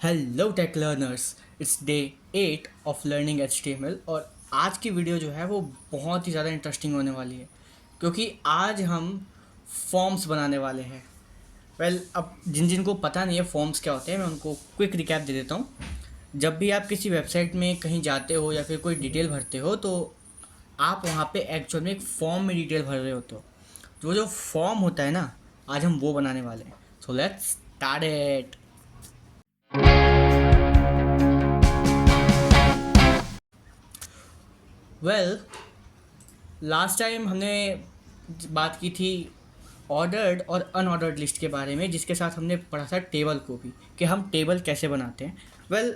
Hello tech learners, it's day 8 of learning HTML। और आज की वीडियो जो है वो बहुत ही ज़्यादा इंटरेस्टिंग होने वाली है क्योंकि आज हम फॉर्म्स बनाने वाले हैं। अब जिन जिन को पता नहीं है फॉर्म्स क्या होते हैं, मैं उनको क्विक रिकैप दे देता हूँ। जब भी आप किसी वेबसाइट में कहीं जाते हो या फिर कोई डिटेल भरते हो तो आप वहाँ पे एक्चुअल में एक फॉर्म में डिटेल भर रहे होते हो। तो वो जो फॉर्म होता है ना, आज हम वो बनाने वाले हैं। So let's start it. Well, last time हमने बात की थी ऑर्डर्ड और अनऑर्डर्ड लिस्ट के बारे में, जिसके साथ हमने पढ़ा था टेबल को भी कि हम टेबल कैसे बनाते हैं। वेल,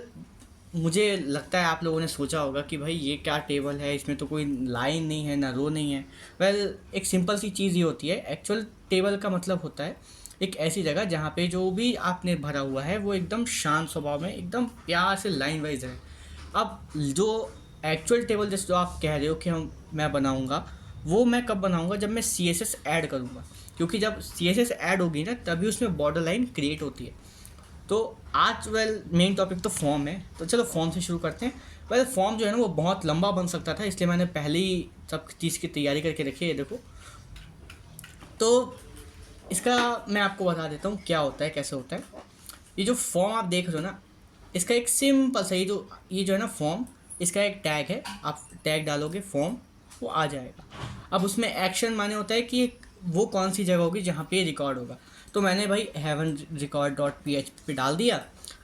मुझे लगता है आप लोगों ने सोचा होगा कि भाई ये क्या टेबल है, इसमें तो कोई लाइन नहीं है ना रो नहीं है। वेल, एक सिंपल सी चीज़ ये होती है। एक्चुअल टेबल का मतलब होता है एक ऐसी जगह जहाँ पे जो भी आपने भरा हुआ है वो एकदम शांत स्वभाव में एकदम प्यार से लाइन वाइज है। अब जो एक्चुअल टेबल जैसे जो आप कह रहे हो कि हम मैं बनाऊंगा, वो मैं कब बनाऊंगा? जब मैं CSS ऐड करूंगा, क्योंकि जब CSS ऐड होगी ना तभी उसमें बॉर्डर लाइन क्रिएट होती है। तो आज मेन टॉपिक तो फॉर्म है, तो चलो फॉर्म से शुरू करते हैं। फॉर्म जो है ना वो बहुत लंबा बन सकता था, इसलिए मैंने पहले ही सब चीज़ की तैयारी करके रखी है। ये देखो, तो इसका मैं आपको बता देता हूँ क्या होता है, कैसे होता है। ये जो फॉर्म आप देख रहे हो ना, इसका एक सिंपल सा ये जो है ना फॉर्म, इसका एक टैग है। आप टैग डालोगे फॉर्म, वो आ जाएगा। अब उसमें एक्शन माने होता है कि वो कौन सी जगह होगी जहाँ पे रिकॉर्ड होगा। तो मैंने भाई हेवन रिकॉर्ड डॉट PHP पे डाल दिया।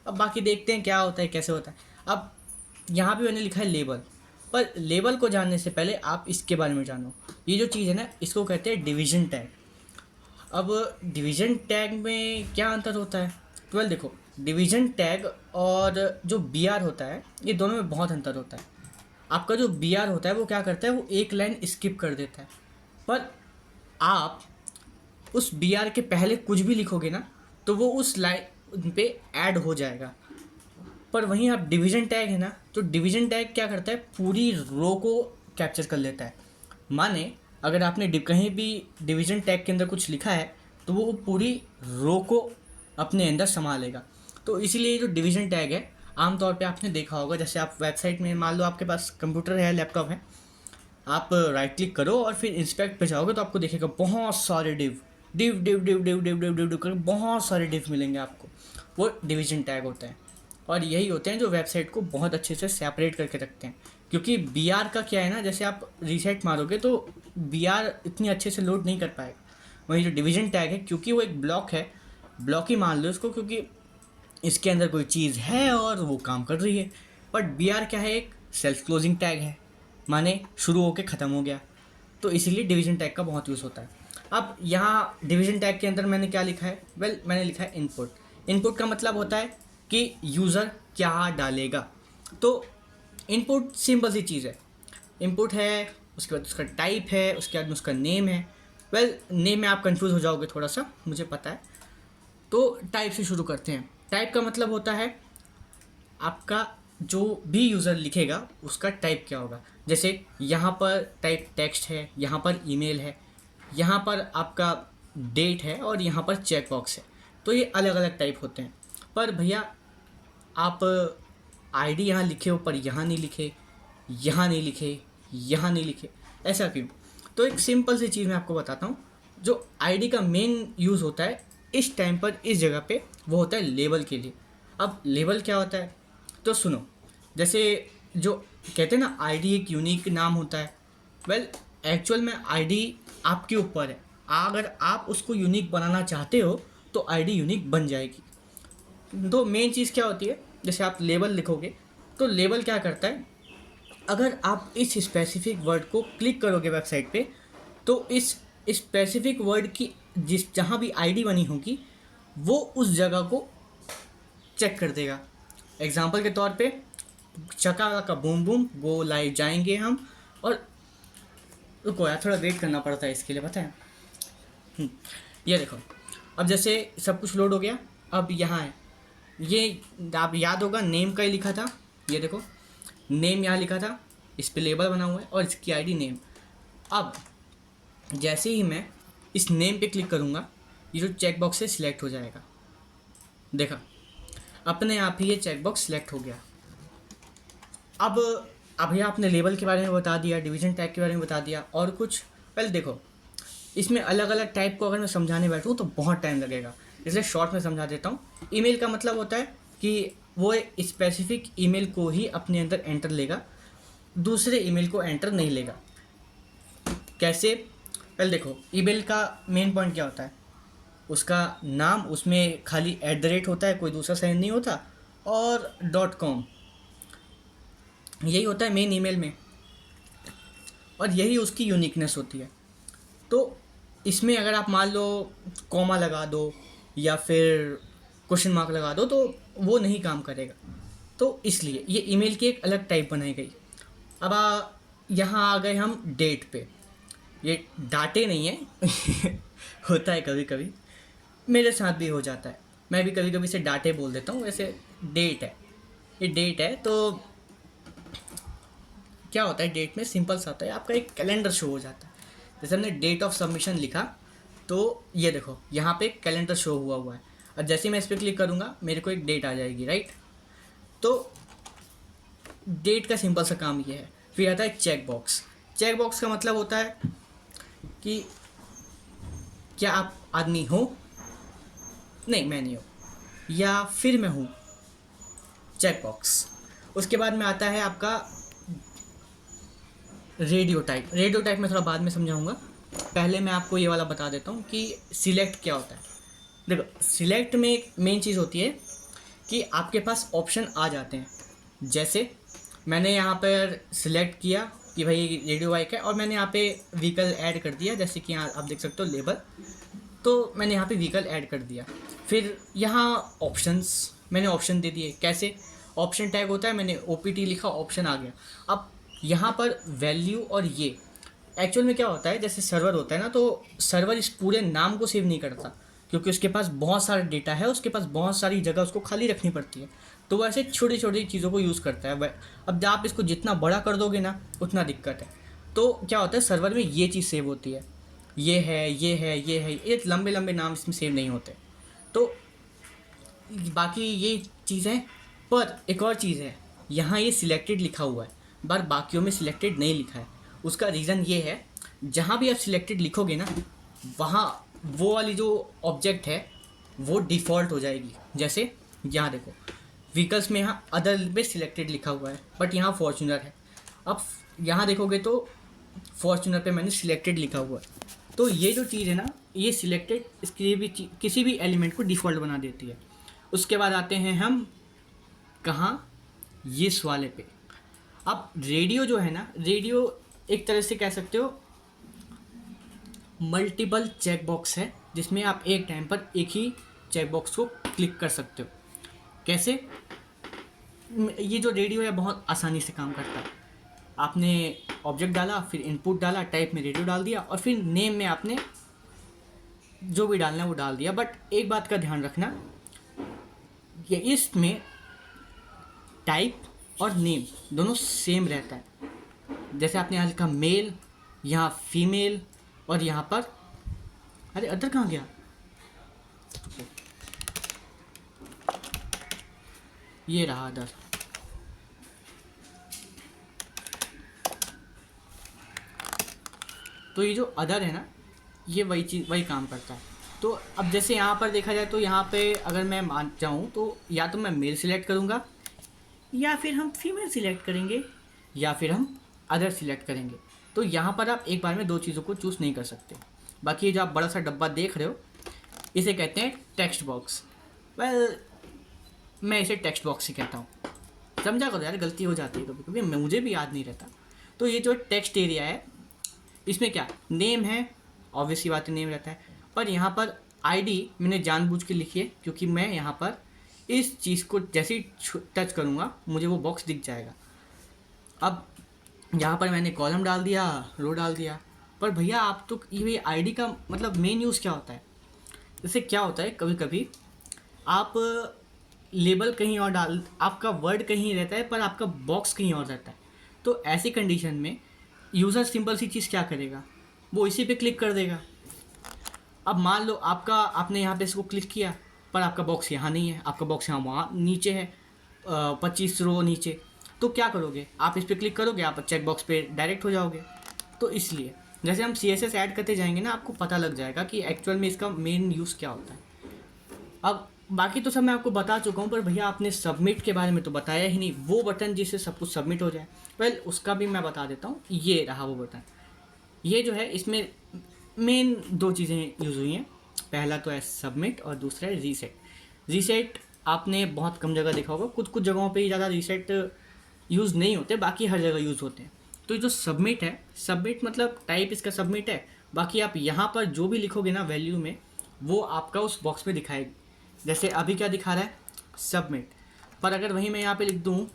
अब बाकी देखते हैं क्या होता है, कैसे होता है। अब यहाँ पे मैंने लिखा है लेबल। पर लेबल को जानने से पहले आप इसके बारे में जानो। ये जो चीज़ है ना, इसको कहते हैं डिवीजन टैग। अब डिवीजन टैग में क्या अंतर होता है? ट्वेल्व देखो, डिवीजन टैग और जो BR होता है, ये दोनों में बहुत अंतर होता है। आपका जो BR होता है वो क्या करता है, वो एक लाइन स्किप कर देता है। पर आप उस BR के पहले कुछ भी लिखोगे ना तो वो उस लाइन पे ऐड हो जाएगा। पर वहीं आप डिवीजन टैग है ना, तो डिवीजन टैग क्या करता है, पूरी रो को कैप्चर कर लेता है। माने अगर आपने कहीं भी डिवीजन टैग के अंदर कुछ लिखा है तो वो पूरी रो को अपने अंदर संभाल लेगा। तो इसीलिए जो डिवीजन टैग है, आमतौर पे आपने देखा होगा, जैसे आप वेबसाइट में मान लो आपके पास कंप्यूटर है, लैपटॉप है, आप राइट क्लिक करो और फिर इंस्पेक्ट पे जाओगे तो आपको देखेगा बहुत सारे div div div div div div div div div करके बहुत सारे डिव मिलेंगे आपको। वो डिवीजन टैग होता है। और यही होते हैं जो वेबसाइट को बहुत अच्छे से सेपरेट करके रखते हैं। क्योंकि BR का क्या है ना, जैसे आप रीसेट मारोगे तो BR इतनी अच्छे से लोड नहीं कर पाएगा। वहीं जो डिवीजन टैग है, क्योंकि वो एक ब्लॉक है, ब्लॉक ही मान लो इसको, क्योंकि इसके अंदर कोई चीज़ है और वो काम कर रही है। बट BR क्या है, एक सेल्फ क्लोजिंग टैग है, माने शुरू होके ख़त्म हो गया। तो इसीलिए डिवीजन टैग का बहुत यूज़ होता है। अब यहाँ डिवीजन टैग के अंदर मैंने क्या लिखा है? मैंने लिखा है इनपुट। इनपुट का मतलब होता है कि यूज़र क्या डालेगा। तो इनपुट सिंपल सी चीज़ है। इनपुट है, उसके बाद उसका टाइप है, उसके बाद में उसका नेम है। नेम में आप कंफ्यूज हो जाओगे थोड़ा सा, मुझे पता है। तो टाइप से शुरू करते हैं। टाइप का मतलब होता है आपका जो भी यूज़र लिखेगा उसका टाइप क्या होगा। जैसे यहाँ पर टाइप टेक्स्ट है, यहाँ पर ईमेल है, यहाँ पर आपका डेट है और यहाँ पर चेक बॉक्स है। तो ये अलग अलग टाइप होते हैं। पर भैया, आप ID यहाँ लिखे हो पर यहाँ नहीं लिखे, यहाँ नहीं लिखे, यहाँ नहीं लिखे, ऐसा क्यों? तो एक सिंपल सी चीज़ मैं आपको बताता हूँ। जो ID का मेन यूज़ होता है इस टाइम पर इस जगह पे, वो होता है लेबल के लिए। अब लेबल क्या होता है तो सुनो। जैसे जो कहते हैं ना, ID एक यूनिक नाम होता है। वेल, एक्चुअल में ID आपके ऊपर है। अगर आप उसको यूनिक बनाना चाहते हो तो ID यूनिक बन जाएगी। तो मेन चीज़ क्या होती है, जैसे आप लेबल लिखोगे तो लेबल क्या करता है, अगर आप इस स्पेसिफिक वर्ड को क्लिक करोगे वेबसाइट पे तो इस स्पेसिफिक वर्ड की जिस जहाँ भी ID बनी होगी वो उस जगह को चेक कर देगा। एग्जाम्पल के तौर पे चका का बूम बूम गो लाइव जाएंगे हम। और रुको यार, थोड़ा वेट करना पड़ता है इसके लिए, पता है। हम्म, ये देखो, अब जैसे सब कुछ लोड हो गया। अब यहाँ है, ये आप याद होगा नेम का ही लिखा था। ये देखो, नेम यहाँ लिखा था, इस पे लेबल बना हुआ है और इसकी ID नेम। अब जैसे ही मैं इस नेम पे क्लिक करूँगा, ये जो चेक बॉक्स है सिलेक्ट हो जाएगा। देखा? अपने आप ही ये चेकबॉक्स सिलेक्ट हो गया। अब अभी आपने लेबल के बारे में बता दिया, डिवीजन टैग के बारे में बता दिया, और कुछ पहले देखो, इसमें अलग अलग टाइप को अगर मैं समझाने बैठूँ तो बहुत टाइम लगेगा, इसलिए शॉर्ट में समझा देता हूँ। ईमेल का मतलब होता है कि वो स्पेसिफिक ईमेल को ही अपने अंदर एंटर लेगा, दूसरे ईमेल को एंटर नहीं लेगा। कैसे? पहले देखो, ईमेल का मेन पॉइंट क्या होता है, उसका नाम, उसमें खाली @ होता है, कोई दूसरा साइन नहीं होता, और .com, यही होता है मेन ईमेल में, और यही उसकी यूनिकनेस होती है। तो इसमें अगर आप मान लो कॉमा लगा दो या फिर क्वेश्चन मार्क लगा दो तो वो नहीं काम करेगा। तो इसलिए ये ईमेल की एक अलग टाइप बनाई गई। अब यहाँ आ गए हम डेट पे। ये डाटे नहीं है होता है कभी कभी, मेरे साथ भी हो जाता है, मैं भी कभी कभी से डाटे बोल देता हूँ, वैसे डेट है, ये डेट है। तो क्या होता है, डेट में सिंपल सा होता है, आपका एक कैलेंडर शो हो जाता है। जैसे हमने डेट ऑफ सबमिशन लिखा तो ये देखो यहाँ पे कैलेंडर शो हुआ है, और जैसे ही मैं इस पर क्लिक करूँगा मेरे को एक डेट आ जाएगी, राइट। तो डेट का सिंपल सा काम ये है। फिर आता है चेक बॉक्स। चेक बॉक्स का मतलब होता है कि क्या आप आदमी हो, नहीं मैं नहीं हूँ, या फिर मैं हूँ, चेक बॉक्स। उसके बाद में आता है आपका रेडियो टाइप। रेडियो टाइप में थोड़ा बाद में समझाऊंगा, पहले मैं आपको ये वाला बता देता हूँ कि सिलेक्ट क्या होता है। देखो, सिलेक्ट में एक मेन चीज़ होती है कि आपके पास ऑप्शन आ जाते हैं। जैसे मैंने यहाँ पर सिलेक्ट किया कि भाई रेडियो बाइक है, और मैंने यहाँ पे व्हीकल ऐड कर दिया, जैसे कि यहाँ आप देख सकते हो लेबल, तो मैंने यहाँ पे व्हीकल ऐड कर दिया। फिर यहाँ ऑप्शंस, मैंने ऑप्शन दे दिए। कैसे? ऑप्शन टैग होता है, मैंने OPT लिखा, ऑप्शन आ गया। अब यहाँ पर वैल्यू, और ये एक्चुअल में क्या होता है, जैसे सर्वर होता है ना, तो सर्वर इस पूरे नाम को सेव नहीं करता, क्योंकि उसके पास बहुत सारा डेटा है, उसके पास बहुत सारी जगह उसको खाली रखनी पड़ती है, तो वो ऐसे छोटी छोटी चीज़ों को यूज़ करता है। अब जब आप इसको जितना बड़ा कर दोगे ना उतना दिक्कत है। तो क्या होता है, सर्वर में ये चीज़ सेव होती है, ये है, ये है, ये है, ये लंबे लंबे नाम इसमें सेव नहीं होते। तो बाकी ये चीज़ें, पर एक और चीज़ है, यहाँ ये सिलेक्टेड लिखा हुआ है, पर बाकियों में सिलेक्टेड नहीं लिखा है। उसका रीज़न ये है, जहाँ भी आप सिलेक्टेड लिखोगे ना, वहाँ वो वाली जो ऑब्जेक्ट है वो डिफ़ॉल्ट हो जाएगी। जैसे यहाँ देखो, व्हीकल्स में यहाँ अदर पे सिलेक्टेड लिखा हुआ है, बट यहाँ फॉर्च्यूनर है। अब यहाँ देखोगे तो फॉर्च्यूनर पे मैंने सिलेक्टेड लिखा हुआ है। तो ये जो चीज़ है ना, ये सिलेक्टेड इसकी भी किसी भी एलिमेंट को डिफ़ॉल्ट बना देती है। उसके बाद आते हैं हम कहाँ, इस वाले पे। अब रेडियो जो है ना, रेडियो एक तरह से कह सकते हो मल्टीपल चेक बॉक्स है, जिसमें आप एक टाइम पर एक ही चेक बॉक्स को क्लिक कर सकते हो। कैसे? ये जो रेडियो है बहुत आसानी से काम करता है। आपने ऑब्जेक्ट डाला, फिर इनपुट डाला, टाइप में रेडियो डाल दिया, और फिर नेम में आपने जो भी डालना है वो डाल दिया। बट एक बात का ध्यान रखना, ये इसमें टाइप और नेम दोनों सेम रहता है। जैसे आपने यहाँ लिखा मेल, यहाँ फीमेल, और यहाँ पर, अरे अदर कहाँ गया, ये रहा अदर। तो ये जो अदर है ना, ये वही चीज़, वही काम करता है। तो अब जैसे यहाँ पर देखा जाए तो यहाँ पे अगर मैं मान जाऊँ तो या तो मैं मेल सिलेक्ट करूँगा, या फिर हम फीमेल सिलेक्ट करेंगे, या फिर हम अदर सिलेक्ट करेंगे। तो यहाँ पर आप एक बार में दो चीज़ों को चूज़ नहीं कर सकते। बाकी ये जो आप बड़ा सा डब्बा देख रहे हो, इसे कहते हैं टेक्स्ट बॉक्स। वेल, मैं इसे टेक्स्ट बॉक्स ही कहता हूँ, समझा करो यार, गलती हो जाती है कभी कभी, मुझे भी याद नहीं रहता। तो ये जो टेक्स्ट एरिया है, इसमें क्या नेम है, ऑब्वियसली बात है नेम रहता है, पर यहाँ पर आईडी मैंने जानबूझ के लिखी है, क्योंकि मैं यहाँ पर इस चीज़ को जैसे ही टच करूँगा मुझे वो बॉक्स दिख जाएगा। अब यहाँ पर मैंने कॉलम डाल दिया, रो डाल दिया, पर भैया आप तो ये आईडी का मतलब मेन यूज़ क्या होता है? जैसे क्या होता है, कभी कभी आप लेबल कहीं और डाल, आपका वर्ड कहीं रहता है पर आपका बॉक्स कहीं और रहता है। तो ऐसी कंडीशन में यूज़र सिंपल सी चीज़ क्या करेगा, वो इसी पे क्लिक कर देगा। अब मान लो आपने यहाँ पे इसको क्लिक किया, पर आपका बॉक्स यहाँ नहीं है, आपका बॉक्स यहाँ वहाँ नीचे है, 25 रो नीचे। तो क्या करोगे, आप इस पर क्लिक करोगे, आप चेक बॉक्स पे डायरेक्ट हो जाओगे। तो इसलिए जैसे हम CSS ऐड करते जाएंगे ना, आपको पता लग जाएगा कि एक्चुअल में इसका मेन यूज़ क्या होता है। अब बाकी तो सब मैं आपको बता चुका हूँ, पर भैया आपने सबमिट के बारे में तो बताया ही नहीं, वो बटन जिससे सब कुछ सबमिट हो जाए। वेल उसका भी मैं बता देता हूँ, ये रहा वो बटन। ये जो है इसमें मेन दो चीज़ें यूज़ हुई हैं, पहला तो है सबमिट और दूसरा है रीसेट। रीसेट आपने बहुत कम जगह देखा होगा, कुछ कुछ जगहों पे ही ज़्यादा रीसेट यूज़ नहीं होते, बाकी हर जगह यूज़ होते हैं। तो जो सबमिट है, सबमिट मतलब टाइप इसका सबमिट है, बाकी आप यहाँ पर जो भी लिखोगे ना वैल्यू में, वो आपका उस बॉक्स में दिखाएगी। जैसे अभी क्या दिखा रहा है, सबमिट, पर अगर वहीं मैं यहाँ पे लिख दूँ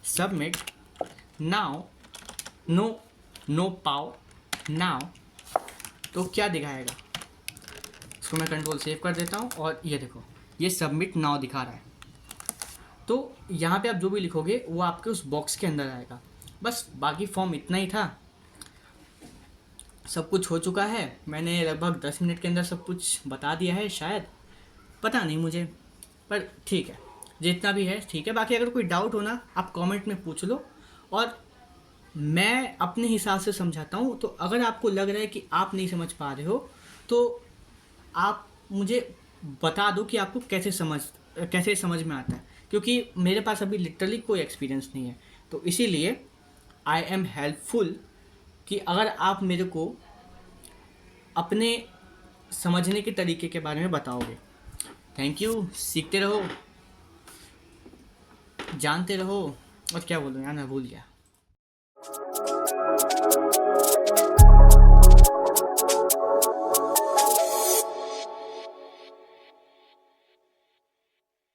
सबमिट नाउ नो पाव नाउ, तो क्या दिखाएगा, इसको मैं कंट्रोल सेव कर देता हूँ और ये देखो ये सबमिट नाउ दिखा रहा है। तो यहाँ पे आप जो भी लिखोगे वो आपके उस बॉक्स के अंदर आएगा। बस बाकी फॉर्म इतना ही था, सब कुछ हो चुका है। मैंने लगभग 10 मिनट के अंदर सब कुछ बता दिया है, शायद, पता नहीं मुझे, पर ठीक है, जितना भी है ठीक है। बाकी अगर कोई डाउट हो ना, आप कमेंट में पूछ लो और मैं अपने हिसाब से समझाता हूँ। तो अगर आपको लग रहा है कि आप नहीं समझ पा रहे हो तो आप मुझे बता दो कि आपको कैसे समझ में आता है, क्योंकि मेरे पास अभी लिटरली कोई एक्सपीरियंस नहीं है। तो इसीलिए आई एम हेल्पफुल कि अगर आप मेरे को अपने समझने के तरीके के बारे में बताओगे। थैंक यू, सीखते रहो, जानते रहो, और क्या बोलूँ यार, मैं भूल गया।